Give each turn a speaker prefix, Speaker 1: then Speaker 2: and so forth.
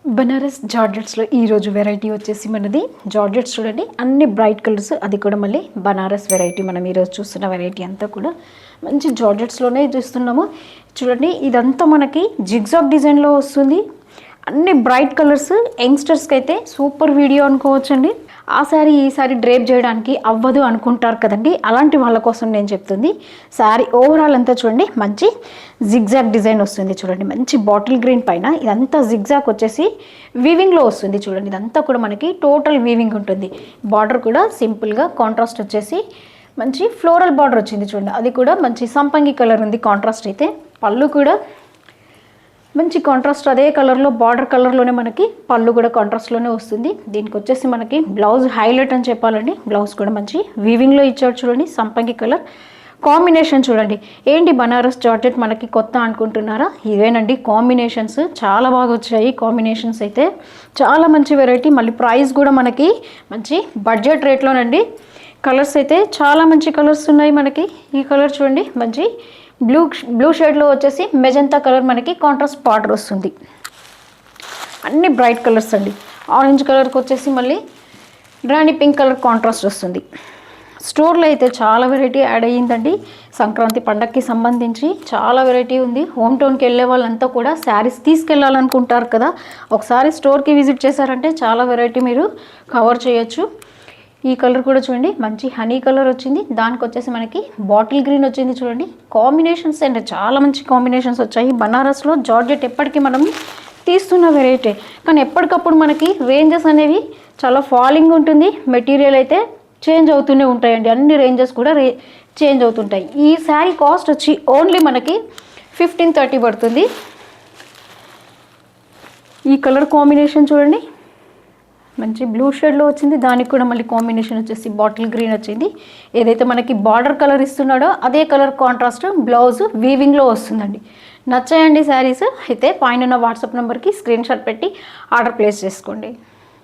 Speaker 1: బనారస్ జార్జెట్స్లో ఈరోజు వెరైటీ వచ్చేసి మనది జార్జెట్స్ చూడండి, అన్ని బ్రైట్ కలర్స్, అది కూడా మళ్ళీ బనారస్ వెరైటీ. మనం ఈరోజు చూస్తున్న వెరైటీ అంతా కూడా మంచి జార్జెట్స్లోనే చూస్తున్నాము. చూడండి, ఇదంతా మనకి జిగ్జాగ్ డిజైన్లో వస్తుంది. అన్ని బ్రైట్ కలర్స్. యంగ్స్టర్స్కి అయితే సూపర్ వీడియో అనుకోవచ్చండి. ఆ శారీ ఈ శారీ డ్రేప్ చేయడానికి అవ్వదు అనుకుంటారు కదండి, అలాంటి వాళ్ళ కోసం నేను చెప్తుంది. శారీ ఓవరాల్ అంతా చూడండి మంచి జిగ్జాగ్ డిజైన్ వస్తుంది. చూడండి, మంచి బాటిల్ గ్రీన్ పైన ఇదంతా జిగ్జాగ్ వచ్చేసి వీవింగ్లో వస్తుంది. చూడండి, ఇదంతా కూడా మనకి టోటల్ వీవింగ్ ఉంటుంది. బార్డర్ కూడా సింపుల్గా కాంట్రాస్ట్ వచ్చేసి మంచి ఫ్లోరల్ బార్డర్ వచ్చింది. చూడండి, అది కూడా మంచి సంపంగి కలర్ ఉంది కాంట్రాస్ట్. అయితే పళ్ళు కూడా మంచి కాంట్రాస్ట్, అదే కలర్లో బార్డర్ కలర్లోనే మనకి పళ్ళు కూడా కాంట్రాస్ట్లోనే వస్తుంది. దీనికి వచ్చేసి మనకి బ్లౌజ్ హైలైట్ అని చెప్పాలండి. బ్లౌజ్ కూడా మంచి వీవింగ్లో ఇచ్చాడు. చూడండి, సంపంగి కలర్ కాంబినేషన్ చూడండి. ఏంటి బనారస్ జార్జెట్ మనకి కొత్త అనుకుంటున్నారా? ఇవేనండి కాంబినేషన్స్, చాలా బాగా వచ్చాయి కాంబినేషన్స్. అయితే చాలా మంచి వెరైటీ. మళ్ళీ ప్రైస్ కూడా మనకి మంచి బడ్జెట్ రేట్లోనండి. కలర్స్ అయితే చాలా మంచి కలర్స్ ఉన్నాయి మనకి. ఈ కలర్ చూడండి, మంచి బ్లూ షేడ్లో వచ్చేసి మెజంతా కలర్ మనకి కాంట్రాస్ట్ బార్డర్ వస్తుంది. అన్ని బ్రైట్ కలర్స్ అండి. ఆరెంజ్ కలర్కి వచ్చేసి మళ్ళీ రాణి పింక్ కలర్ కాంట్రాస్ట్ వస్తుంది. స్టోర్లో అయితే చాలా వెరైటీ యాడ్ అయ్యిందండి. సంక్రాంతి పండగకి సంబంధించి చాలా వెరైటీ ఉంది. హోమ్ టౌన్కి వెళ్ళే వాళ్ళంతా కూడా శారీస్ తీసుకెళ్ళాలనుకుంటారు కదా, ఒకసారి స్టోర్కి విజిట్ చేశారంటే చాలా వెరైటీ మీరు కవర్ చేయొచ్చు. ఈ కలర్ కూడా చూడండి, మంచి హనీ కలర్ వచ్చింది. దానికి వచ్చేసి మనకి బాటిల్ గ్రీన్ వచ్చింది. చూడండి, కాంబినేషన్స్ అంటే చాలా మంచి కాంబినేషన్స్ వచ్చాయి. బనారస్లో జార్జెట్ ఎప్పటికీ మనం తీస్తున్న వెరైటీ, కానీ ఎప్పటికప్పుడు మనకి రేంజెస్ అనేవి చాలా ఫాలింగ్ ఉంటుంది. మెటీరియల్ అయితే చేంజ్ అవుతూనే ఉంటాయండి. అన్ని రేంజెస్ కూడా చేంజ్ అవుతుంటాయి. ఈ శారీ కాస్ట్ వచ్చి ఓన్లీ మనకి 1530 పడుతుంది. ఈ కలర్ కాంబినేషన్ చూడండి, మంచి బ్లూ షేడ్లో వచ్చింది. దానికి కూడా మళ్ళీ కాంబినేషన్ వచ్చేసి బాటిల్ గ్రీన్ వచ్చింది. ఏదైతే మనకి బార్డర్ కలర్ ఇస్తున్నాడో అదే కలర్ కాంట్రాస్ట్ బ్లౌజ్ వీవింగ్లో వస్తుందండి. నచ్చాయండి శారీస్? అయితే పైన ఉన్న వాట్సాప్ నెంబర్కి స్క్రీన్ షాట్ పెట్టి ఆర్డర్ ప్లేస్ చేసుకోండి.